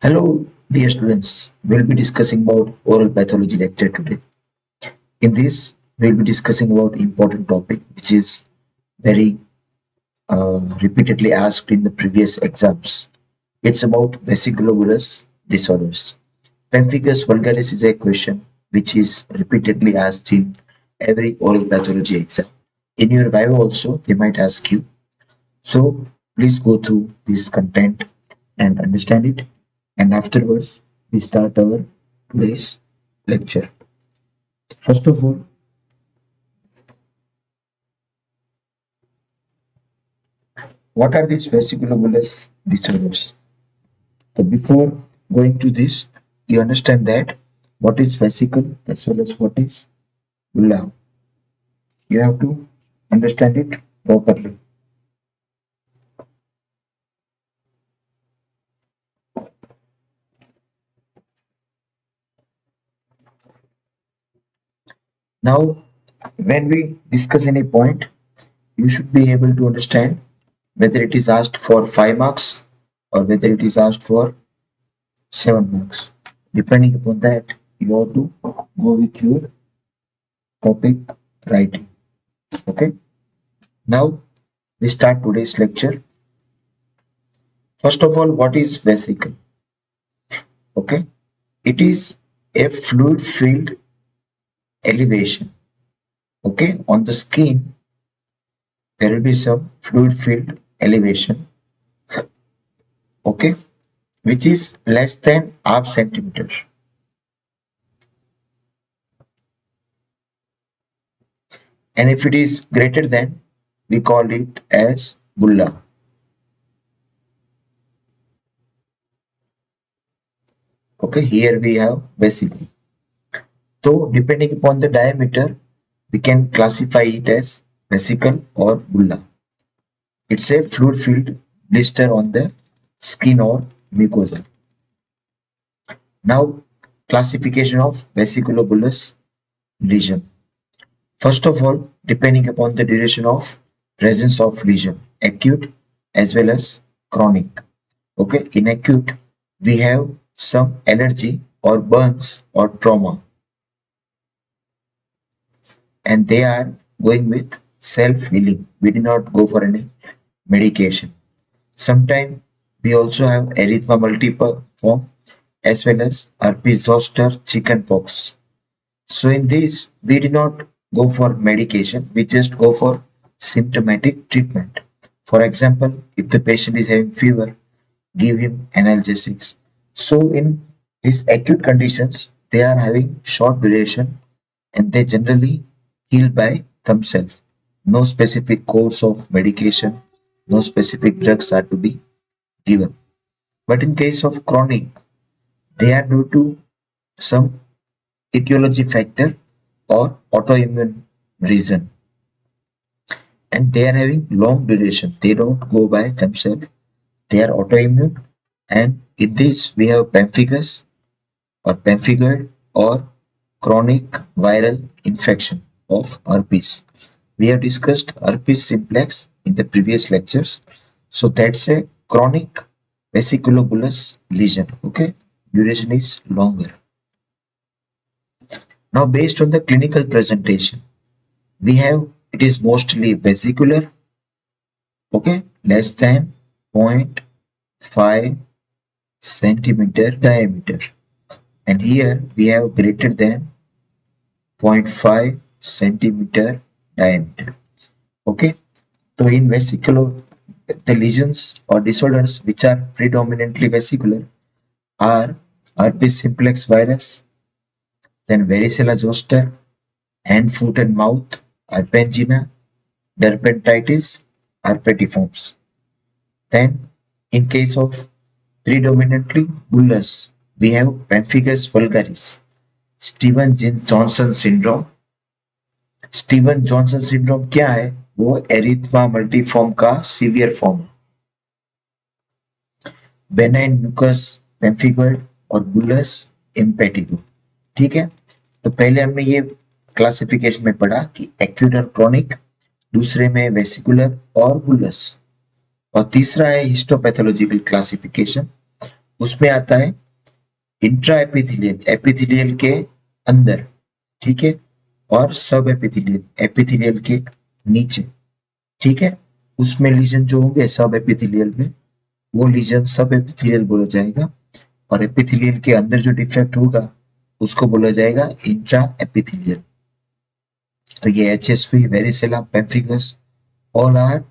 Hello, dear students. We'll be discussing about oral pathology lecture today. In this, we'll be discussing about important topic which is very repeatedly asked in the previous exams. It's about vesiculobular disorders. Pemphigus vulgaris is a question which is repeatedly asked in every oral pathology exam. In your Viva also, they might ask you. So please go through this content and understand it. And afterwards, we start our today's lecture. First of all, what are these vesiculobular disorders? So before going to this, you understand that what is vesicle as well as what is bulla. You have to understand it properly. Now, when we discuss any point, you should be able to understand whether it is asked for 5 marks or whether it is asked for 7 marks. Depending upon that, you have to go with your topic writing. Okay. Now we start today's lecture. First of all, what is vesicle? Okay. It is a fluid filled elevation. Okay. On the skin, there will be some fluid filled elevation. Okay. Which is less than half centimeter. And if it is greater than, we call it as bulla. Okay, here we have vesicle. So depending upon the diameter, we can classify it as vesicle or bulla. It's a fluid-filled blister on the skin or mucosa. Now, classification of vesiculobular lesion. First of all, depending upon the duration of presence of lesion, acute as well as chronic. Okay, in acute, we have some allergy or burns or trauma, and they are going with self-healing. We do not go for any medication. Sometimes we also have erythema multiforme as well as herpes zoster chickenpox. So in this, we do not go for medication, we just go for symptomatic treatment. For example, if the patient is having fever, give him analgesics. So in these acute conditions, they are having short duration and they generally heal by themselves. No specific course of medication, no specific drugs are to be given. But in case of chronic, they are due to some etiology factor or autoimmune reason, and they are having long duration. They don't go by themselves. They are autoimmune, and in this we have pemphigus or pemphigoid or chronic viral infection of herpes. We have discussed herpes simplex in the previous lectures. So that's a chronic vesiculobular lesion. Okay, duration is longer. Now, based on the clinical presentation, we have it is mostly vesicular, okay, less than zero point 0.5 centimeter diameter, and here we have greater than 0.5 centimeter diameter. Okay, so in vesicular, the lesions or disorders which are predominantly vesicular are herpes simplex virus, then varicella zoster, hand, foot, and mouth, herpangina, dermatitis, herpetiforms. Then, in case of predominantly bullous, we have pemphigus vulgaris, Steven Johnson syndrome. Steven Johnson syndrome क्या है? वो erythema multiform का severe form है. Benign mucus पेम्फिगोइड और bullous impetigo. ठीक है, तो पहले हमने ये क्लासिफिकेशन में पढ़ा कि एक्यूट और क्रोनिक, दूसरे में वेसिकुलर और बुलस, और तीसरा है हिस्टोपैथोलॉजिकल क्लासिफिकेशन. उसमें आता है इंट्रा एपिथेलियल, एपिथेलियल के अंदर, ठीक है, और सब एपिथेलियल, एपिथेलियल के नीचे, ठीक है। उसमें लीजन जो होंगे सब एपिथेलियल में, वो लीजन सब एपिथेलियल बोला जाएगा, और एपिथेलियल के अंदर जो डिफेक्ट होगा उसको बोला जाएगा इंट्रा एपिथेलियल। तो ये HSV, varicella, pemphigus, all are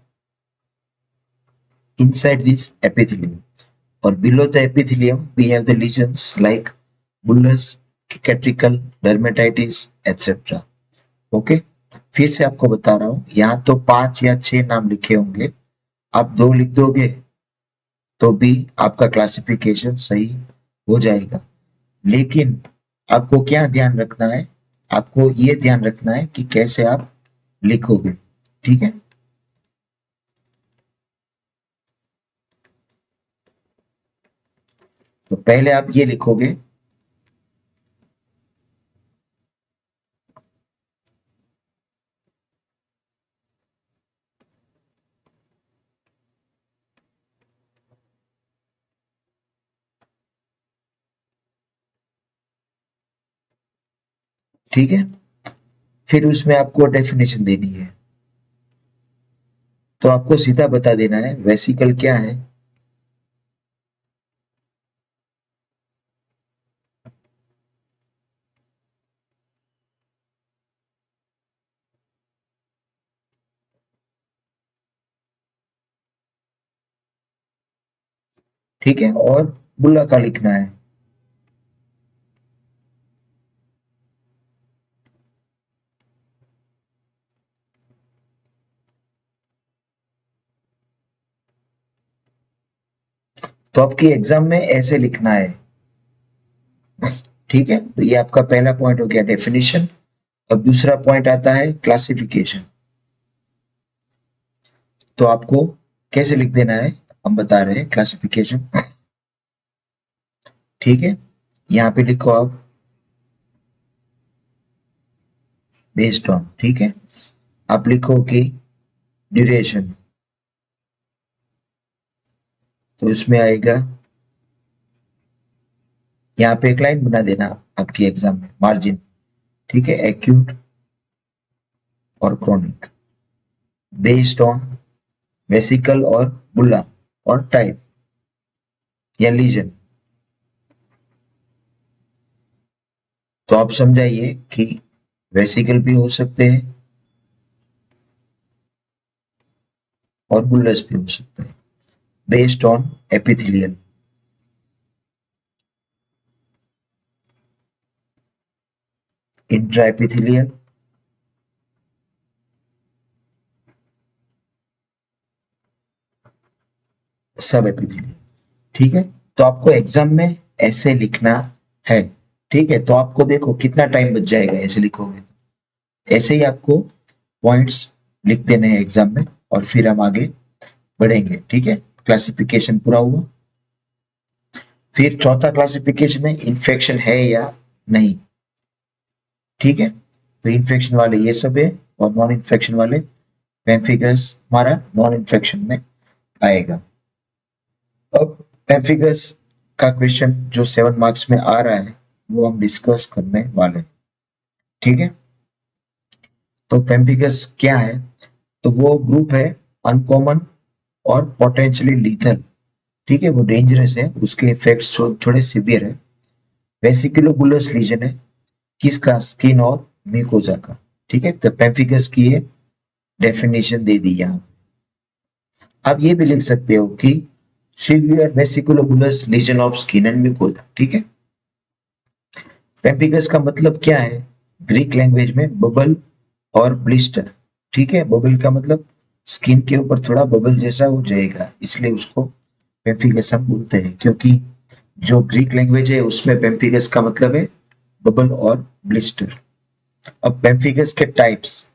inside this epithelium, or below the epithelium we have the lesions like bullous, cicatricial, dermatitis, etc. Okay, फिर से आपको बता रहा हूं, यहाँ तो 5 या 6 नाम लिखे होंगे, आप 2 लिख दोगे तो भी आपका क्लासिफिकेशन सही हो जाएगा। लेकिन आपको क्या ध्यान रखना है, आपको ये ध्यान रखना है कि कैसे आप लिखोगे, ठीक है। तो पहले आप ये लिखोगे, ठीक है। फिर उसमें आपको डेफिनेशन देनी है, तो आपको सीधा बता देना है वेसिकल क्या है। ठीक है, और बुल्ला का लिखना है। तो आपकी एग्जाम में ऐसे लिखना है, ठीक है। तो ये आपका पहला पॉइंट हो गया डेफिनेशन। अब दूसरा पॉइंट आता है क्लासिफिकेशन। तो आपको कैसे लिख देना है, हम बता रहे हैं क्लासिफिकेशन, ठीक है। यहाँ पे लिखो आप बेस्ड ऑन, ठीक है। आप लिखो कि ड्यूरेशन, तो इसमें आएगा, यहाँ पे एक लाइन बना देना आपकी एग्जाम में, मार्जिन, ठीक है, एक्यूट और क्रोनिक, बेस्ड ऑन वेसिकल और बुल्ला और टाइप या लीजन। तो आप समझाइए कि वेसिकल भी हो सकते हैं और बुल्लस भी हो सकते हैं, based on epithelial, intra epithelial, सब एपिथेलियल, ठीक है। तो आपको एग्जाम में ऐसे लिखना है, ठीक है। तो आपको देखो कितना टाइम बच जाएगा ऐसे लिखोगे तो। ऐसे ही आपको पॉइंट्स लिख देने हैं एग्जाम में, और फिर हम आगे बढ़ेंगे, ठीक है। क्लासिफिकेशन पूरा हुआ। फिर चौथा क्लासिफिकेशन है इन्फेक्शन है या नहीं, ठीक है। तो इन्फेक्शन वाले ये सब है, और नॉन इन्फेक्शन वाले पेम्फिगस हमारा नॉन इन्फेक्शन में आएगा। अब पेम्फिगस का क्वेश्चन जो 7 मार्क्स में आ रहा है वो हम डिस्कस करने वाले हैं, ठीक है। तो पेम्फिगस क्या है, तो वो ग्रुप है अनकॉमन और पोटेंशियली लीथल, ठीक है। वो डेंजरस है, उसके इफेक्ट्स थोड़े सिवियर है। वेसिकुलोबुलस लीजन है, किसका, स्किन और म्यूकोजा का, ठीक है। तो पेम्फिगस की ये डेफिनेशन दे दी यहाँ। आप ये भी लिख सकते हो कि severe vesiculobullous lesion of skin and mucosa, ठीक है। पेम्फिगस का मतलब क्या है, ग्रीक लैंग्वेज में बबल और ब्लिस्टर, ठीक है। बबल का मतलब स्किन के ऊपर थोड़ा बबल जैसा हो जाएगा, इसलिए उसको पेम्फिगस हम बोलते हैं, क्योंकि जो ग्रीक लैंग्वेज है उसमें पेम्फिगस का मतलब है बबल और ब्लिस्टर। अब पेम्फिगस के types,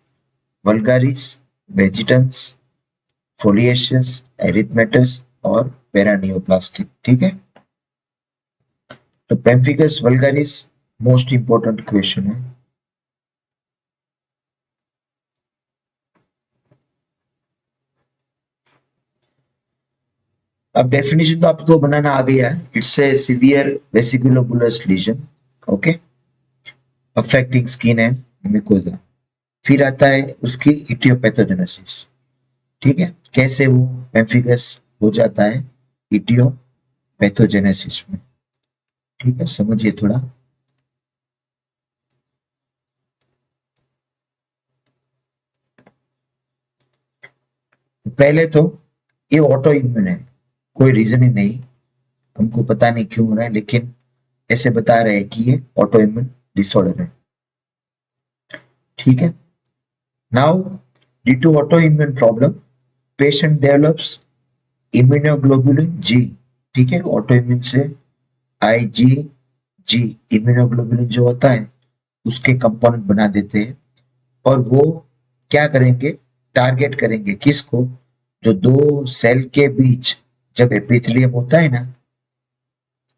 vulgaris, vegetans, foliaceus, erythematosus और पेरानियोप्लास्टिक, ठीक है। तो pemphigus vulgaris most important question है। अब डेफिनेशन तो आपको बनाना आ गया है। It's a severe vesiculobullous lesion, okay, affecting skin and mucosa. फिर आता है उसकी इटियोपैथोजेनेसिस। ठीक है, कैसे वो पेम्फिगस हो जाता है इटियोपैथोजेनेसिस में। ठीक है, समझिए थोड़ा। पहले तो ये ऑटो इम्यून है, कोई रीजन ही नहीं, हमको पता नहीं क्यों हो रहा है, लेकिन ऐसे बता रहे हैं कि ये ऑटो इम्यून डिसऑर्डर है। ठीक है, now due to auto immune problem patient develops immunoglobulin G. ठीक है, ऑटो इम्यून से आई जी इम्यूनोग्लोबुलिन जो होता है उसके कंपोनेंट बना देते हैं, और वो क्या करेंगे, टारगेट करेंगे किसको, जो दो सेल के बीच जब एपिथेलियम होता है ना,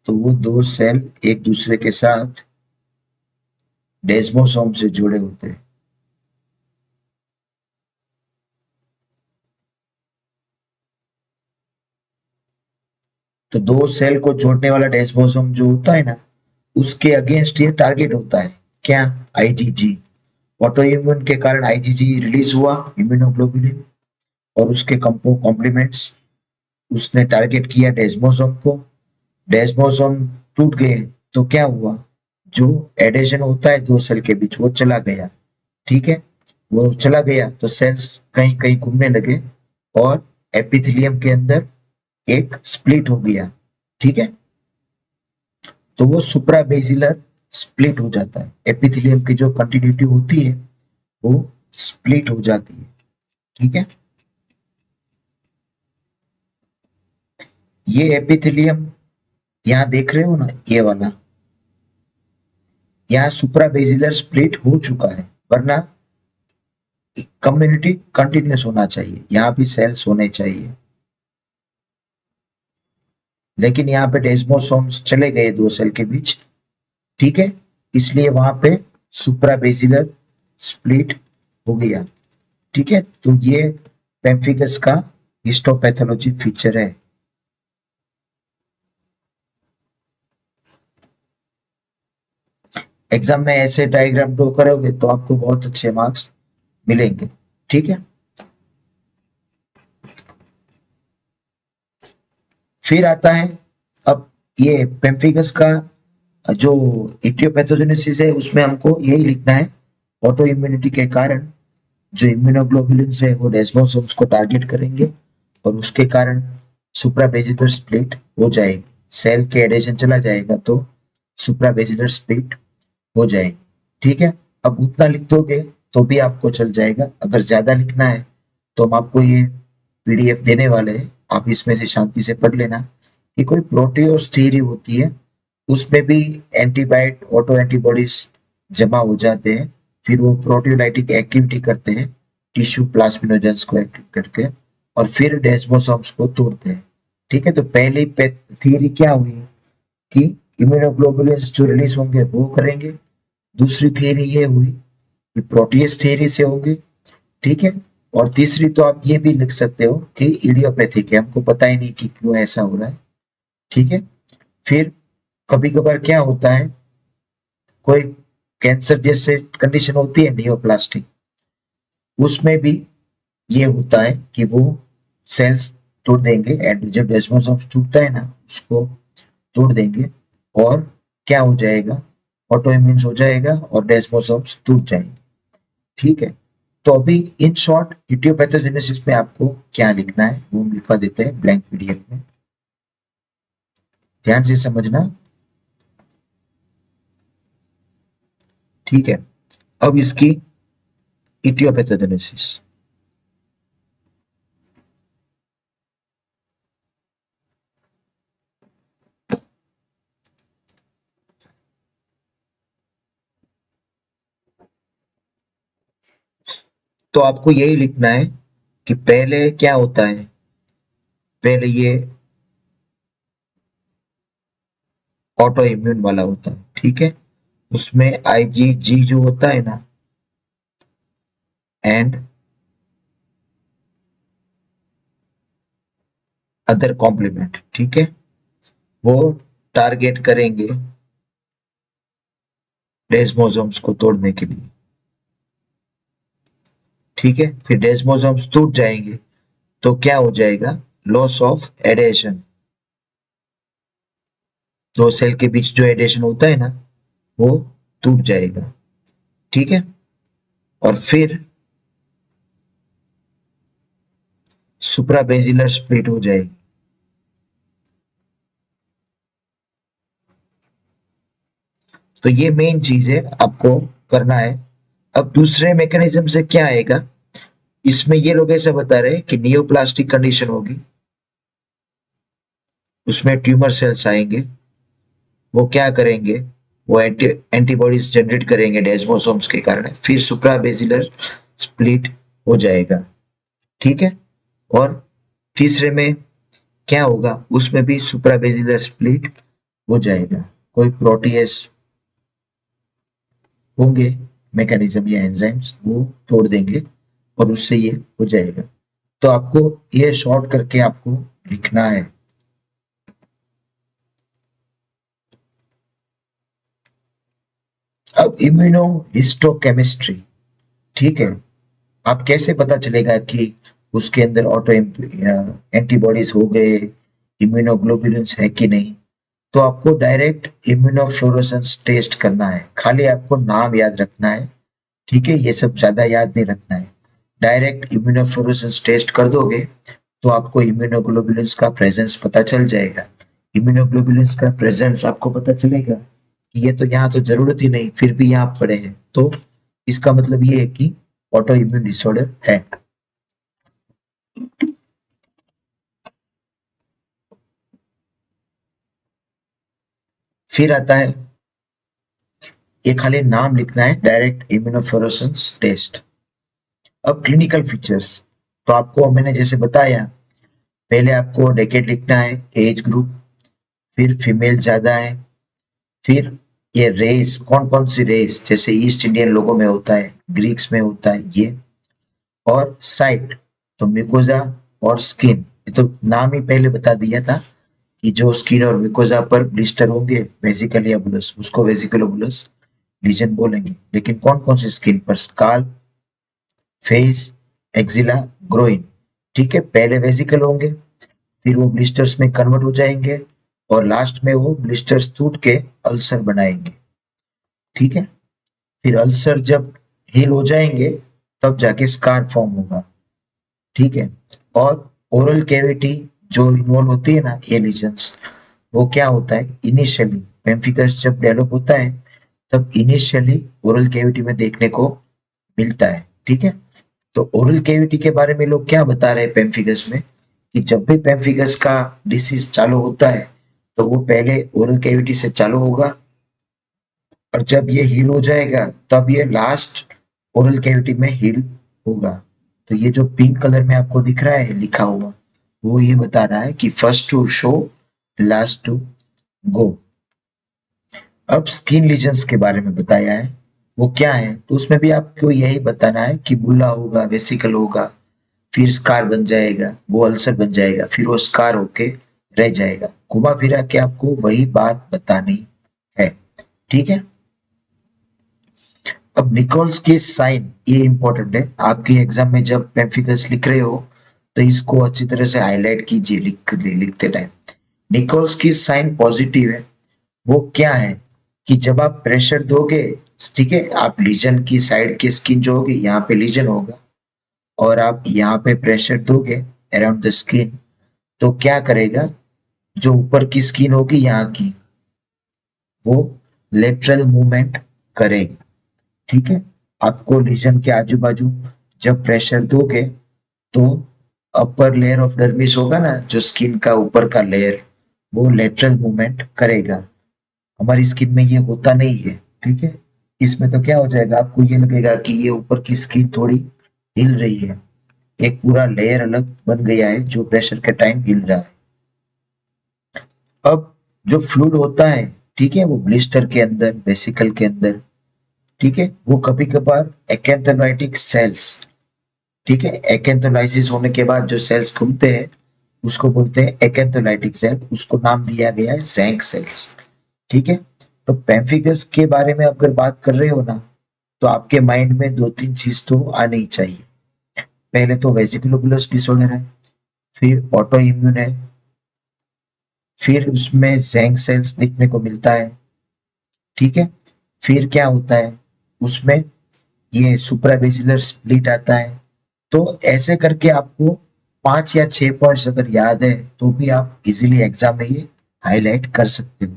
तो वो दो सेल एक दूसरे के साथ डेस्मोसोम से जुड़े होते हैं। तो दो सेल को जोड़ने वाला डेस्मोसोम जो होता है ना, उसके अगेंस्ट ये टारगेट होता है, क्या, आईजीजी। ऑटो इम्यून के कारण आईजीजी रिलीज हुआ, इम्यूनोग्लोबुलिन, और उसके कॉम्प्लीमेंट्स, उसने टारगेट किया डेस्मोसोम को। डेस्मोसोम टूट गए तो क्या हुआ, जो एडेशन होता है दो सेल के बीच वो चला गया। ठीक है, वो चला गया तो सेल्स कहीं कहीं घूमने लगे, और एपिथेलियम के अंदर एक स्प्लिट हो गया। ठीक है, तो वो सुप्राबेसिलर स्प्लिट हो जाता है, एपिथेलियम की जो कंटिन्यूटी होती है वो स्प्लिट हो जाती है। ठीक है, ये एपिथेलियम यहाँ देख रहे हो ना, ये वाला, यहाँ सुप्राबेसिलर स्प्लिट हो चुका है, वरना कम्युनिटी कंटिन्यूस होना चाहिए, यहाँ भी सेल्स होने चाहिए, लेकिन यहाँ पे डेस्मोसोम्स चले गए दो सेल के बीच। ठीक है, इसलिए वहां पे सुप्राबेसिलर स्प्लिट हो गया। ठीक है, तो ये पेम्फिगस का हिस्टोपैथोलॉजी फीचर है। एग्जाम में ऐसे डायग्राम ड्रॉ करोगे तो आपको बहुत अच्छे मार्क्स मिलेंगे। ठीक है, फिर आता है अब ये पेम्फिगस का जो इटियोपैथोजेनेसिस है, उसमें हमको यही लिखना है, ऑटो इम्यूनिटी के कारण जो इम्यूनोग्लोबुलिन है वो डेस्मोसोम्स को टारगेट करेंगे, और उसके कारण सुप्राबेसिलर स्प्लिट हो जाएगी, सेल के एडेशन चला जाएगा तो सुप्राबेसिलर स्प्लिट हो जाएगी। ठीक है, अब उतना लिख दोगे तो भी आपको चल जाएगा, अगर ज्यादा लिखना है तो हम आपको ये पीडीएफ देने वाले हैं, आप इसमें से शांति से पढ़ लेना कि कोई प्रोटियोस थ्योरी होती है, उसमें भी एंटीबायोट ऑटो एंटीबॉडीज जमा हो जाते हैं, फिर वो प्रोटियोलाइटिक एक्टिविटी करते हैं टिश्यू प्लाज्मिनोजेंस को एक्टिव करके, और फिर डेस्मोसोम्स को तोड़ते हैं। ठीक है, तो पहली थियरी क्या हुई कि इम्यूनोग्लोबुलिन्स जो रिलीज होंगे वो करेंगे, दूसरी थियरी ये हुई कि प्रोटीएस थियरी से होंगे। ठीक है, और तीसरी तो आप ये भी लिख सकते हो कि इडियोपैथिक है, हमको पता ही नहीं कि क्यों ऐसा हो रहा है। ठीक है, फिर कभी कभार क्या होता है, कोई कैंसर जैसे कंडीशन होती है नियोप्लास्टिक, उसमें भी ये होता है कि वो सेल्स तोड़ देंगे, एंड जब डेस्मोसोम्स टूटता है ना उसको तोड़ देंगे, और क्या हो जाएगा, ऑटो इम्यून्स हो जाएगा और डेस्मोसोम्स टूट जाएंगे। ठीक है, तो अभी इन शॉर्ट इटियोपैथोजेनेसिस में आपको क्या लिखना है वो हम लिखवा देते हैं ब्लैंक पीडीएफ में, ध्यान से समझना। ठीक है, अब इसकी इटियोपैथोजेनेसिस। तो आपको यही लिखना है कि पहले क्या होता है, पहले ये ऑटो इम्यून वाला होता है। ठीक है, उसमें आईजीजी जो होता है ना, एंड अदर कॉम्प्लीमेंट, ठीक है, वो टारगेट करेंगे डेस्मोसोम्स को तोड़ने के लिए, ठीक है। फिर डेस्मोसोम्स टूट जाएंगे तो क्या हो जाएगा, लॉस ऑफ एडेशन, दो सेल के बीच जो एडेशन होता है ना वो टूट जाएगा, ठीक है। और फिर सुप्राबेसिलर स्प्लिट हो जाएगी। तो ये मेन चीज है आपको करना है। अब दूसरे मैकेनिज्म से क्या आएगा, इसमें ये लोग ऐसा बता रहे हैं कि नियोप्लास्टिक कंडीशन होगी, उसमें ट्यूमर सेल्स आएंगे, वो क्या करेंगे, वो एंटीबॉडीज जनरेट करेंगे डेस्मोसोम्स के कारण, फिर सुप्राबेसिलर स्प्लिट हो जाएगा, ठीक है। और तीसरे में क्या होगा, उसमें भी सुप्राबेसिलर स्प्लिट हो जाएगा, कोई प्रोटीएस होंगे, मैकेनिज्म या एंजाइम्स वो तोड़ देंगे और उससे ये हो जाएगा। तो आपको ये शॉर्ट करके आपको लिखना है। अब इम्यूनो हिस्टोकेमिस्ट्री, ठीक है, आप कैसे पता चलेगा कि उसके अंदर ऑटो एंटीबॉडीज हो गए, इम्यूनोग्लोबुलिन्स है कि नहीं। तो आपको डायरेक्ट इम्यूनोफ्लोरेसेंस टेस्ट करना है, खाली आपको नाम याद रखना है, ठीक है, ये सब ज्यादा याद नहीं रखना है। डायरेक्ट इम्यूनोफ्लोरेसेंस टेस्ट कर दोगे तो आपको इम्यूनोग्लोबुलिन्स का प्रेजेंस पता चल जाएगा। इम्यूनोग्लोबुलिन्स का प्रेजेंस आपको पता चलेगा कि ये तो यहाँ तो जरूरत ही नहीं, फिर भी यहाँ पड़े हैं, तो इसका मतलब ये है कि ऑटो इम्यून डिसऑर्डर है। फिर आता है, ये खाली नाम लिखना है, डायरेक्ट इम्यूनोफ्लोरेसेंस टेस्ट। अब क्लिनिकल फीचर्स, तो आपको मैंने जैसे बताया, पहले आपको डेकेड लिखना है, एज ग्रुप, फिर फीमेल ज्यादा है, फिर ये रेस, कौन कौन सी रेस, जैसे ईस्ट इंडियन लोगों में होता है, ग्रीक्स में होता है ये, और साइट, तो म्यूकोजा और स्किन, ये तो नाम ही पहले बता दिया था कि जो स्किन और म्यूकोजा पर ब्लिस्टर होंगे वेसिकलियाबुलस, उसको वेसिकुलोबुलस लीजन बोलेंगे। लेकिन कौन कौन सी स्किन पर, स्काल, फेस, एक्जिला, ग्रोइन, ठीक है, पहले वेसिकल होंगे, फिर वो ब्लिस्टर्स में कन्वर्ट हो जाएंगे और लास्ट में वो ब्लिस्टर्स टूट के अल्सर बनाएंगे, ठीक है। फिर अल्सर जब हील हो जाएंगे तब जाके स्कार फॉर्म होगा, ठीक है। और ओरल कैविटी जो इन्वॉल्व होती है ना, ये लीजन्स, वो क्या होता है, इनिशियली पेम्फिकस जब डेवलप होता है तब इनिशियली ओरल कैविटी में देखने को मिलता है, ठीक है। तो ओरल कैविटी के बारे में लोग क्या बता रहे हैं पेम्फिगस में, कि जब भी पेम्फिगस का डिसीज चालू होता है तो वो पहले ओरल कैविटी से चालू होगा और जब ये हील हो जाएगा तब ये लास्ट ओरल कैविटी में हील होगा। तो ये जो पिंक कलर में आपको दिख रहा है लिखा हुआ, वो ये बता रहा है कि first to show, last to go. अब स्किन लीजन्स के बारे में बताया है, वो क्या है, तो उसमें भी आपको यही बताना है कि बुल्ला होगा, वेसिकल होगा, फिर स्कार बन जाएगा, वो अल्सर बन जाएगा, फिर वो स्कार होके रह जाएगा, घुमा फिरा के आपको वही बात बतानी है, ठीक है। अब निकोल्स की साइन, ये इंपॉर्टेंट है आपके एग्जाम में, जब पेम्फिकस लिख रहे हो तो इसको अच्छी तरह से हाईलाइट कीजिए लिखते टाइम। निकोल्स की साइन पॉजिटिव है, वो क्या है कि जब आप प्रेशर दोगे, ठीक है, आप लीजन की साइड की स्किन जो होगी यहाँ पे लीजन होगा और आप यहाँ पे प्रेशर दोगे अराउंड द स्किन, तो क्या करेगा, जो ऊपर की स्किन होगी यहाँ की, वो लेटरल मूवमेंट करेगी, ठीक है। आपको लीजन के आजू बाजू जब प्रेशर दोगे तो अपर लेयर ऑफ डर्मिस होगा ना, जो स्किन का ऊपर का लेयर, वो लेटरल मूवमेंट करेगा। हमारी स्किन में ये होता नहीं है, ठीक है। इसमें तो क्या हो जाएगा, आपको ये लगेगा कि ये ऊपर की स्किन थोड़ी हिल रही है, एक पूरा लेयर अलग बन गया है जो प्रेशर के टाइम हिल रहा है। अब जो फ्लूइड होता है, ठीक है, वो ब्लिस्टर के अंदर, वेसिकल के अंदर, ठीक है, वो कभी कभार एक्एंथोलाइटिक सेल्स, ठीक है, एक्एंथोलाइसिस होने के बाद जो सेल्स घूमते हैं उसको बोलते हैं एक्एंथोलाइटिक सेल, उसको नाम दिया गया है ज़ैंक सेल्स। ठीक है, तो पेम्फिगस के बारे में अगर बात कर रहे हो ना, तो आपके माइंड में दो तीन चीज तो आनी ही चाहिए। पहले तो वेसिकुलर डिसऑर्डर है, फिर ऑटो इम्यून है, फिर उसमें ज़ैंक सेल्स दिखने को मिलता है। ठीक है, फिर क्या होता है उसमें, ये सुप्राबेसिलर स्प्लिट आता है। तो ऐसे करके आपको 5 या 6 पॉइंट्स अगर याद है तो भी आप इजीली एग्जाम में ये हाईलाइट कर सकते हो।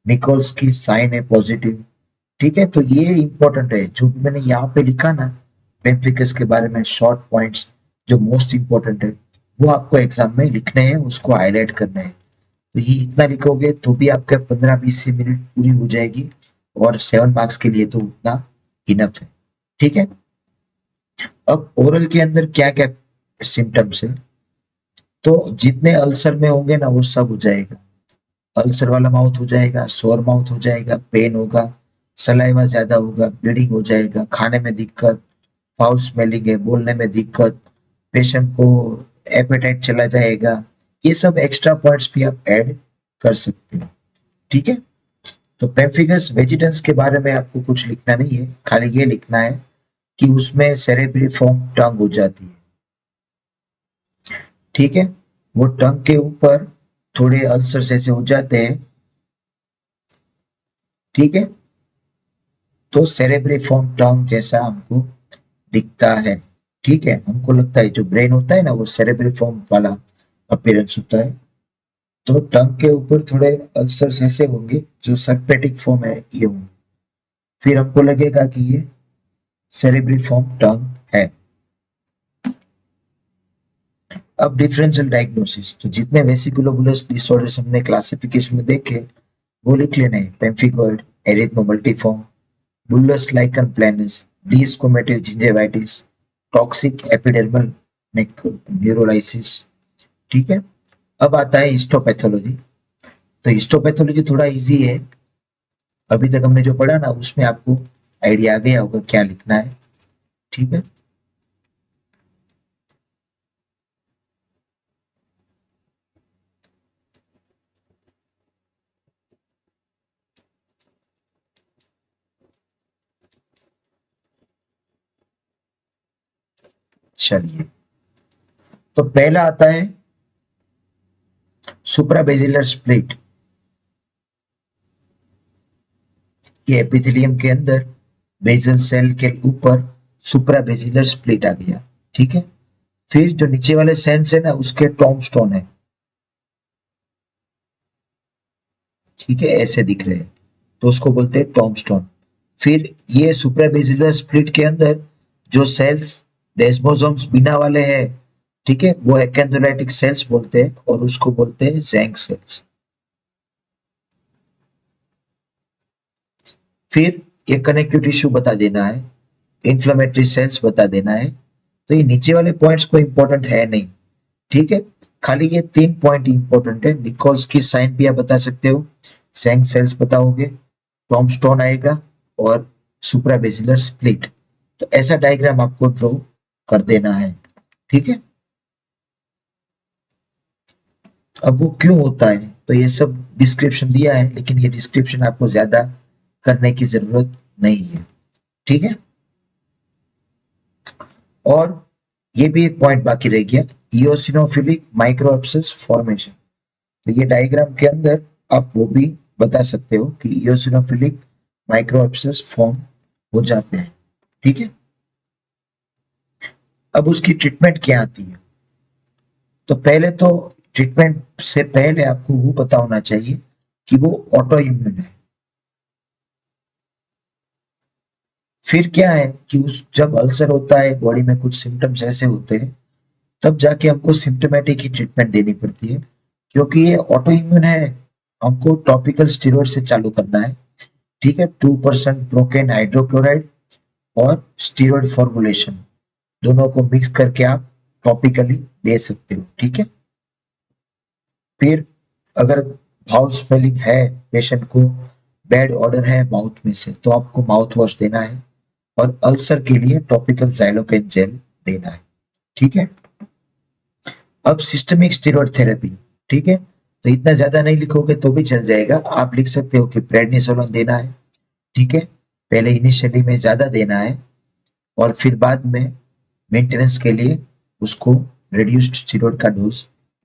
निकोल्स की साइन है पॉजिटिव। ठीक है, तो ये इंपॉर्टेंट है जो भी मैंने यहाँ पे लिखा ना पेम्फिकस के बारे में, शॉर्ट पॉइंट्स जो मोस्ट इंपॉर्टेंट है वो आपको एग्जाम में लिखने हैं, उसको हाईलाइट करना है। तो ये इतना लिखोगे तो भी आपका 15-20 मिनट पूरी हो जाएगी, और 7 मार्क्स के लिए तो उतना इनफ है। ठीक है, अब ओरल के अंदर क्या क्या सिम्टम्स है, तो जितने अल्सर में होंगे ना वो सब हो जाएगा। अल्सर वाला माउथ हो जाएगा, सोर माउथ हो जाएगा, पेन होगा, सलाइवा ज्यादा होगा, ब्लीडिंग हो जाएगा, खाने में दिक्कत, फाउल स्मेलिंग है, बोलने में दिक्कत, पेशेंट को एपेटाइट चला जाएगा। ये सब एक्स्ट्रा पॉइंट्स भी आप ऐड कर सकते हो। ठीक है, तो पेम्फिगस वेजिटेंस के बारे में आपको कुछ लिखना नहीं है, खाली ये लिखना है कि उसमें सेरेब्रिफॉर्म टंग हो जाती है। ठीक है, वो टंग के ऊपर थोड़े अल्सर ऐसे हो जाते हैं। ठीक है, तो सेरेब्रिफॉर्म टंग जैसा हमको दिखता है। ठीक है, हमको लगता है जो ब्रेन होता है ना वो सेरेब्रिफॉर्म वाला अपीयरेंस होता है। तो टंग के ऊपर थोड़े अल्सर्स ऐसे होंगे जो सर्पेटिक फॉर्म है ये होंगे, फिर हमको लगेगा कि ये सेरेब्रिफॉर्म टंग है। अब डिफरेंशियल डायग्नोसिस, तो जितने वेसिकुलोबुलर डिसऑर्डर्स हमने क्लासिफिकेशन में देखे वो लिख लेने हैं। Pemphigoid, erythema multiforme, bullous lichen planus, desquamative gingivitis, toxic epidermal necrolysis. ठीक है, अब आता है हिस्टोपैथोलॉजी। तो हिस्टोपैथोलॉजी थोड़ा इजी है, अभी तक हमने जो पढ़ा ना उसमें आपको आइडिया आ गया होगा क्या लिखना है। ठीक है, चलिए, तो पहला आता है सुप्राबेजिलर स्प्लिट। ये एपिथेलियम के अंदर बेजल सेल के ऊपर सुप्राबेजिलर स्प्लिट आ गया। ठीक है, फिर जो नीचे वाले सेल्स है ना उसके टॉम्बस्टोन है। ठीक है, ऐसे दिख रहे हैं, तो उसको बोलते हैं टॉम्बस्टोन। फिर ये सुप्राबेजिलर स्प्लिट के अंदर जो सेल्स डेस्मोसोम्स बिना वाले हैं, ठीक है, वो एक्एंथोलाइटिक सेल्स बोलते हैं, और उसको बोलते हैं ज़ैंक सेल्स। फिर ये कनेक्टिव टिश्यू बता देना है, इन्फ्लेमेटरी सेल्स बता देना है। तो ये नीचे वाले पॉइंट्स को इंपॉर्टेंट है नहीं। ठीक है, खाली ये 3 पॉइंट इंपॉर्टेंट है। निकोल्स की साइन भी आप बता सकते हो, सैंक सेल्स बताओगे, टॉम्बस्टोन आएगा, और सुप्राबेसिलर स्प्लिट। तो ऐसा डायग्राम आपको ड्रॉ कर देना है। ठीक है, अब वो क्यों होता है तो ये सब डिस्क्रिप्शन दिया है, लेकिन ये डिस्क्रिप्शन आपको ज्यादा करने की जरूरत नहीं है। ठीक है, और ये भी एक पॉइंट बाकी रह गया, इयोसिनोफिलिक माइक्रो एब्सेस फॉर्मेशन। तो ये डायग्राम के अंदर आप वो भी बता सकते हो कि इयोसिनोफिलिक माइक्रो एब्सेस फॉर्म हो जाते हैं। ठीक है, अब उसकी ट्रीटमेंट क्या आती है, तो पहले तो ट्रीटमेंट से पहले आपको वो पता होना चाहिए कि वो ऑटो इम्यून है। फिर क्या है कि उस जब अल्सर होता है बॉडी में कुछ सिम्टम्स ऐसे होते हैं, तब जाके हमको सिम्टोमेटिक ही ट्रीटमेंट देनी पड़ती है, क्योंकि ये ऑटो इम्यून है। हमको टॉपिकल स्टेरॉइड से चालू करना है। ठीक है, 2% प्रोकेन हाइड्रोक्लोराइड और स्टेरॉइड फॉर्मुलेशन दोनों को मिक्स करके आप टॉपिकली दे सकते हो। ठीक है, फिर अगर फाउल स्मेलिंग है, पेशेंट को बैड ऑर्डर है माउथ में से, तो आपको माउथ वॉश देना है, और अल्सर के लिए टॉपिकल जाइलोकेन जेल देना है। ठीक है, अब सिस्टमिक स्टेरॉइड थेरेपी, ठीक है, तो इतना ज्यादा नहीं लिखोगे तो भी चल जाएगा, आप लिख सकते हो कि प्रेडनिसोलोन देना है, ठीक है, पहले इनिशियली में ज्यादा देना है और फिर बाद में मेंटेनेंस के लिए उसको रिड्यूस्ड स्टेरॉइड का डोज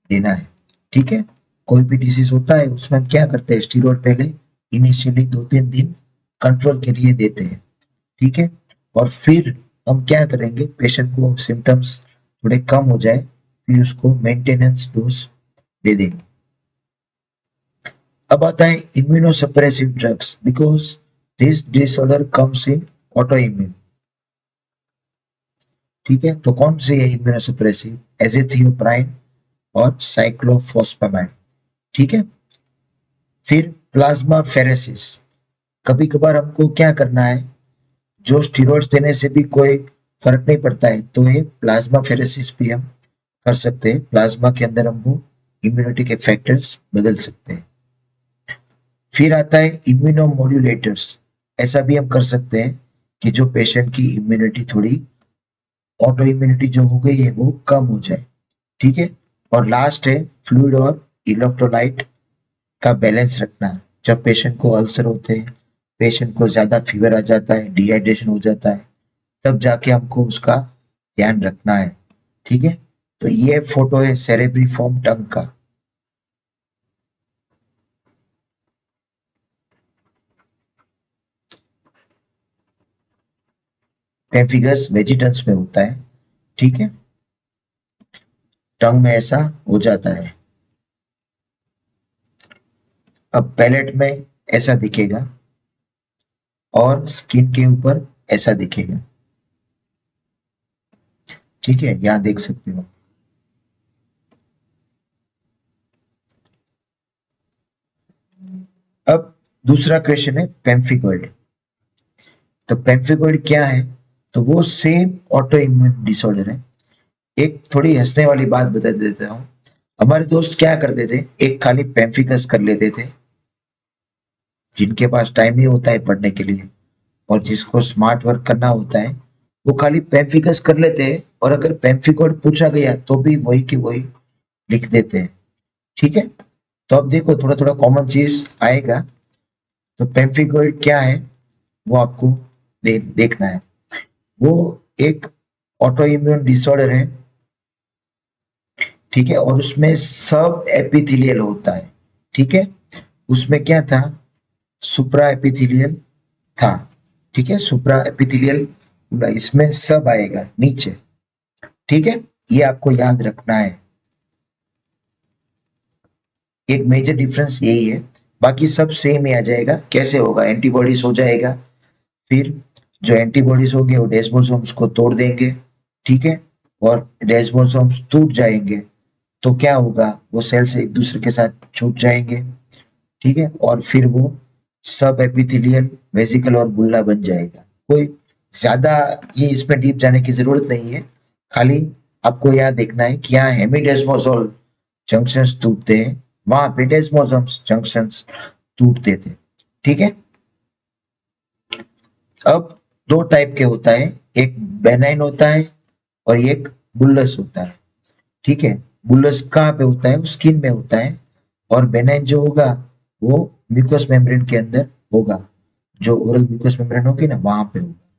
देना है, ठीक है। कोई भी डिसीज होता है उसमें हम क्या करते हैं, स्टेरॉइड पहले इनिशियली 2-3 दिन कंट्रोल के लिए देते हैं, ठीक है, और फिर हम क्या करेंगे, पेशेंट को सिम्टम्स थोड़े कम हो जाए फिर उसको मेंटेनेंस डोज दे देंगे। अब आता है immunosuppressive drugs, because this disorder comes in auto immune, ठीक है, तो कौन सी है इम्यूनोसप्रेसिव, एजेथियोप्राइन और साइक्लोफॉस्फेमाइड, ठीक है। फिर प्लाज्मा फेरेसिस, कभी कभार हमको क्या करना है, जो स्टीरॉइड्स देने से भी कोई फर्क नहीं पड़ता है तो ये प्लाज्मा फेरेसिस भी हम कर सकते हैं, प्लाज्मा के अंदर हम वो इम्यूनिटी के फैक्टर्स बदल सकते हैं। फिर आता है इम्यूनोमोड्यूलेटर्स, ऐसा भी हम कर सकते हैं कि जो पेशेंट की इम्यूनिटी थोड़ी ऑटो इम्यूनिटी जो हो गई है वो कम हो जाए, ठीक है। और लास्ट है फ्लूइड और इलेक्ट्रोलाइट का बैलेंस रखना, जब पेशेंट को अल्सर होते हैं, पेशेंट को ज्यादा फीवर आ जाता है, डिहाइड्रेशन हो जाता है, तब जाके हमको उसका ध्यान रखना है, ठीक है। तो ये फोटो है सेरेब्रिफॉर्म टंग का। पेम्फिगस वेजिटेंस में होता है, ठीक है, टंग में ऐसा हो जाता है। अब पैलेट में ऐसा दिखेगा और स्किन के ऊपर ऐसा दिखेगा, ठीक है, यहाँ देख सकते हो। अब दूसरा क्वेश्चन है पेम्फिगोइड, तो पेम्फिगोइड क्या है, तो वो सेम ऑटो इम्यून डिसऑर्डर है। एक थोड़ी हंसने वाली बात बता देता हूँ, हमारे दोस्त क्या करते थे, एक खाली पेम्फिगस कर लेते थे, जिनके पास टाइम नहीं होता है पढ़ने के लिए और जिसको स्मार्ट वर्क करना होता है वो खाली पेम्फिगस कर लेते हैं, और अगर पेम्फिगोइड पूछा गया तो भी वही की वही लिख देते हैं, ठीक है। तो अब देखो थोड़ा थोड़ा कॉमन चीज आएगा, तो पेम्फिगोइड क्या है वो आपको देखना है। वो एक ऑटो इम्यून डिसऑर्डर है, ठीक है, और उसमें सब एपिथेलियल होता है, ठीक है। उसमें क्या था, सुप्रा एपिथेलियल था, ठीक है, सुप्रा एपिथेलियल, इसमें सब आएगा नीचे, ठीक है, ये आपको याद रखना है। एक मेजर डिफरेंस यही है, बाकी सब सेम ही आ जाएगा, कैसे होगा, एंटीबॉडीज हो जाएगा, फिर जो एंटीबॉडीज होंगे वो डेस्मोसोम्स को तोड़ देंगे, ठीक है, और डेस्मोसोम्स टूट जाएंगे तो क्या होगा, वो सेल से एक दूसरे के साथ छूट जाएंगे, ठीक है, और फिर वो सब एपिथेलियल वेसिकल और बुल्ला बन जाएगा। कोई ज्यादा ये इसमें डीप जाने की जरूरत नहीं है, खाली आपको यह देखना है कि यहाँ हेमिडेस्मोसोल जंक्शंस टूटते हैं, वहां पे डेस्मोसोम्स जंक्शंस टूटते थे, ठीक है। अब दो टाइप के होता है, एक बेनाइन होता है और एक बुल्लस होता है, ठीक है। बुल्लस कहाँ पे होता है, वो स्किन में होता है, और बेनाइन जो होगा वो म्यूकस मेम्ब्रेन के अंदर होगा, जो ओरल म्यूकस मेम्ब्रेन होगी ना वहां पे होगा।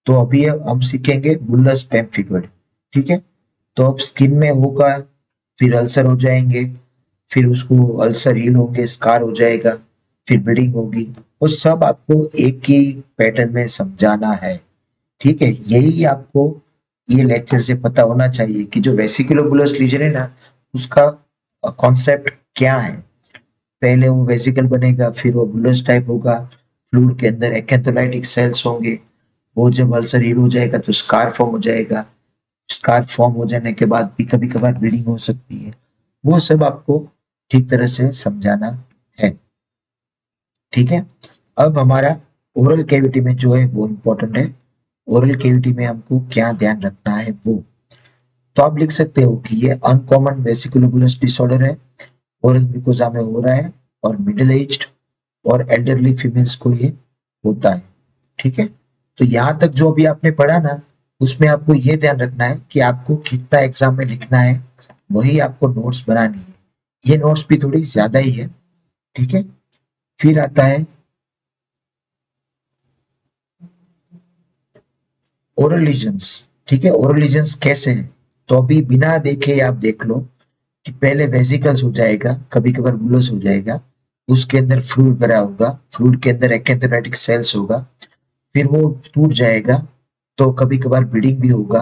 तो अभी हम सीखेंगे बुल्लस पेम्फिगोइड, ठीक है। तो अब स्किन में होगा, फिर अल्सर हो जाएंगे, फिर उसको अल्सर हील होंगे, स्कार हो जाएगा, फिर ब्लीडिंग होगी, वो सब आपको एक ही पैटर्न में समझाना है, ठीक है। यही आपको ये लेक्चर से पता होना चाहिए कि जो वेसिकुलोबुलस लीजन है ना, उसका कॉन्सेप्ट क्या है। पहले वो वेसिकल बनेगा, फिर वो बुलस टाइप होगा, फ्लूइड के अंदर एक्थेंथोलाइटिक सेल्स होंगे, वो जब अल्सर हील हो जाएगा तो स्कार फॉर्म हो जाएगा, स्कार फॉर्म हो जाने के बाद भी कभी कभार ब्लीडिंग हो सकती है, वो सब आपको ठीक तरह से समझाना है, ठीक है। अब हमारा ओरल कैविटी में जो है वो इम्पोर्टेंट है, ओरल कैविटी में हमको क्या ध्यान रखना है वो, तो आप लिख सकते हो कि ये अनकॉमन वेसिकुलोबुलस डिसऑर्डर है, ओरल म्यूकोजा में हो रहा है, और मिडिल एज्ड और एल्डरली फीमेल्स को ये होता है, ठीक है। तो यहाँ तक जो अभी आपने पढ़ा ना, उसमें आपको ये ध्यान रखना है कि आपको कितना एग्जाम में लिखना है वही आपको नोट्स बनानी है। ये नोट्स भी थोड़ी ज्यादा ही है, ठीक है। फिर आता है ओरल लीजन्स, ठीक है। ओरल लीजन्स कैसे है, तो अभी बिना देखे आप देख लो कि पहले वेसिकल्स हो जाएगा, कभी कभार बुलस हो जाएगा, उसके अंदर फ्लूइड भरा होगा, फ्लूइड के अंदर एक्एंथोलाइटिक सेल्स होगा, फिर वो टूट जाएगा, तो कभी कभार ब्लीडिंग भी होगा,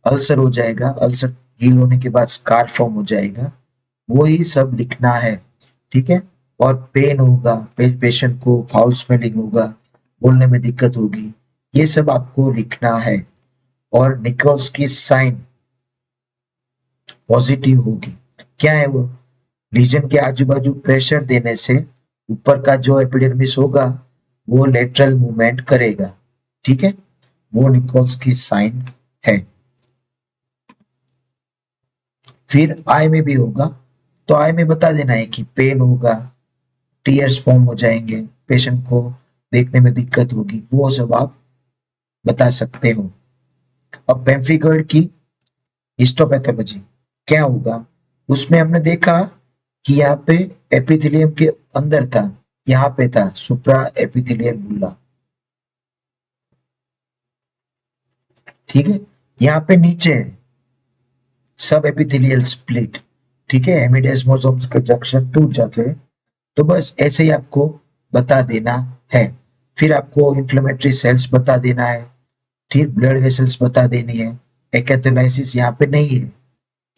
अल्सर हो जाएगा, अल्सर हील होने के बाद स्कार फॉर्म हो जाएगा, वही सब लिखना है, ठीक है। और पेन होगा, पेशेंट को फाउल स्मेलिंग होगा, बोलने में दिक्कत होगी, ये सब आपको लिखना है। और निकोल्स की साइन पॉजिटिव होगी। क्या है वो, लीजन के आजू बाजू प्रेशर देने से ऊपर का जो एपिडर्मिस होगा वो लेटरल मूवमेंट करेगा, ठीक है। वो निकोल्स की साइन है। फिर आई में भी होगा, तो आई में बता देना है कि पेन होगा, टीयर्स फॉर्म हो जाएंगे, पेशेंट को देखने में दिक्कत होगी, वो सब आप बता सकते हो। अब पेम्फिगोइड की हिस्टोपैथोलॉजी क्या होगा, उसमें हमने देखा कि यहाँ पे एपिथेलियम के अंदर था, यहाँ पे था सुप्रा एपिथेलियल बुल्ला, ठीक है। यहाँ पे नीचे है सब एपिथेलियल स्प्लिट, ठीक है। हेमिडेस्मोसोम्स के जंक्शन टूट जाते हैं, तो बस ऐसे ही आपको बता देना है। फिर आपको इन्फ्लेमेटरी सेल्स बता देना है, फिर ब्लड वेसल्स बता देनी है। एक्एथोलाइसिस यहाँ पे नहीं है,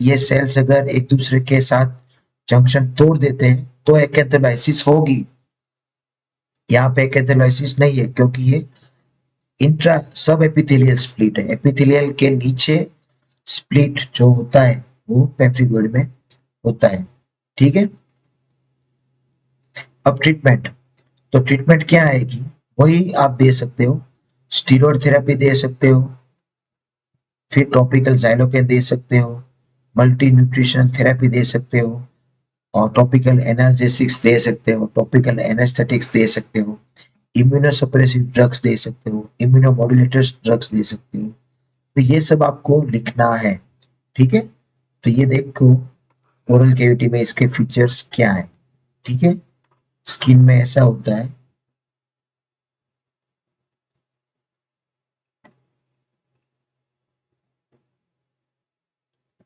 ये सेल्स अगर एक दूसरे के साथ जंक्शन तोड़ देते हैं तो एक्एथोलाइसिस होगी। यहाँ पे एक्एथोलाइसिस नहीं है क्योंकि ये इंट्रा सब एपिथेलियल स्प्लिट है, एपिथेलियल के नीचे स्प्लिट जो होता है वो पेम्फिगोइड में होता है, ठीक है। अब ट्रीटमेंट, तो ट्रीटमेंट क्या आएगी, वही आप दे सकते हो, स्टीरॉयड थेरेपी दे सकते हो, फिर टॉपिकल ज़ाइलोकेन दे सकते हो, मल्टी न्यूट्रिशनल थेरेपी दे सकते हो, और टॉपिकल एनाल्जेसिक्स दे सकते हो, टॉपिकल एनेस्थेटिक्स दे सकते हो, इम्यूनोसप्रेसिव ड्रग्स दे सकते हो, इम्यूनोमोडुलेटर्स ड्रग्स दे सकते हो। तो ये सब आपको लिखना है, ठीक है। तो ये देखो ओरल कैविटी में इसके फीचर्स क्या है, ठीक है। स्किन में ऐसा होता है,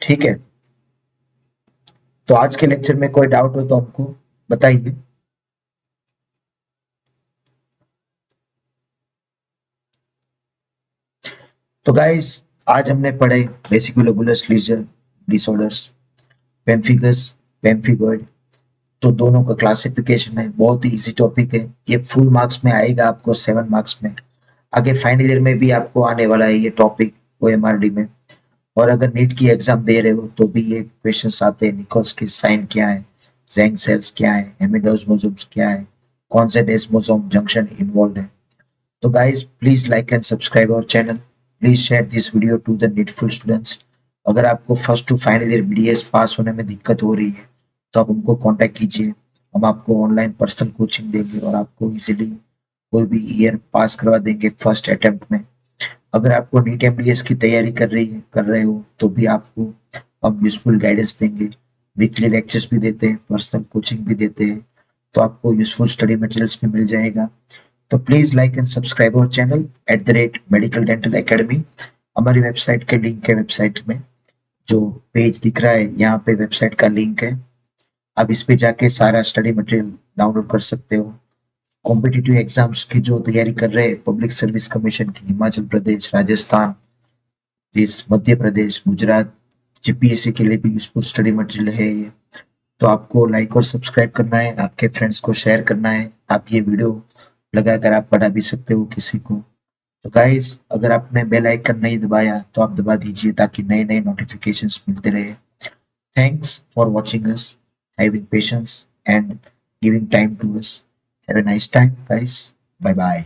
ठीक है। तो आज के लेक्चर में कोई डाउट हो तो हमको बताइए। तो गाइस आज हमने पढ़े वेसिकुलोबुलर लीजर डिसऑर्डर्स, पेम्फिगस, पेम्फिगोइड, तो दोनों का क्लासिफिकेशन है, बहुत ही इजी टॉपिक है, ये फुल मार्क्स में आएगा आपको 7 मार्क्स में। आगे फाइनल ईयर में भी आपको आने वाला है ये टॉपिक ओएमआरडी में। और अगर नीट की एग्जाम दे रहे हो तो भी ये क्वेश्चंस आते हैं, निकोल्स की साइन क्या है, जैंग सेल्स क्या है, हेमिडोस्मोसोम्स क्या है, कौन से डेस्मोसोम जंक्शन इन्वॉल्व है। तो guys, please like and subscribe our channel. Please share this video to the needful students. अगर आपको first to final year BDS pass होने में दिक्कत हो रही है तो आप हमको कांटेक्ट कीजिए, हम आपको ऑनलाइन पर्सनल कोचिंग देंगे और आपको इजीली कोई भी ईयर पास करवा देंगे फर्स्ट अटेम्प्ट में। अगर आपको नीट एमडीएस की तैयारी कर रहे हो तो भी आपको हम यूजफुल गाइडेंस देंगे, वीकली लेक्चर्स भी देते हैं, पर्सनल कोचिंग भी देते हैं, तो आपको यूजफुल स्टडी मटेरियल्स भी मिल जाएगा। तो please like and subscribe our channel @medical dental academy. हमारी वेबसाइट के लिंक है, वेबसाइट में जो पेज दिख रहा है यहाँ पे वेबसाइट का लिंक है, आप इस पे जाके सारा स्टडी मटेरियल डाउनलोड कर सकते हो। कॉम्पिटिटिव एग्जाम्स की जो तैयारी कर रहे हैं, पब्लिक सर्विस कमीशन की, हिमाचल प्रदेश, राजस्थान, देश, मध्य प्रदेश, गुजरात, जीपीएससी के लिए भी यूजफुल स्टडी मटेरियल है ये। तो आपको लाइक और सब्सक्राइब करना है, आपके फ्रेंड्स को शेयर करना है, आप ये वीडियो लगाकर आप पढ़ा भी सकते हो किसी को। तो गाइस अगर आपने बेल आइकन नहीं दबाया तो आप दबा दीजिए ताकि नए नए नोटिफिकेशंस मिलते रहे। Thanks for watching us, having patience and giving time to us. Have a nice time guys, bye bye.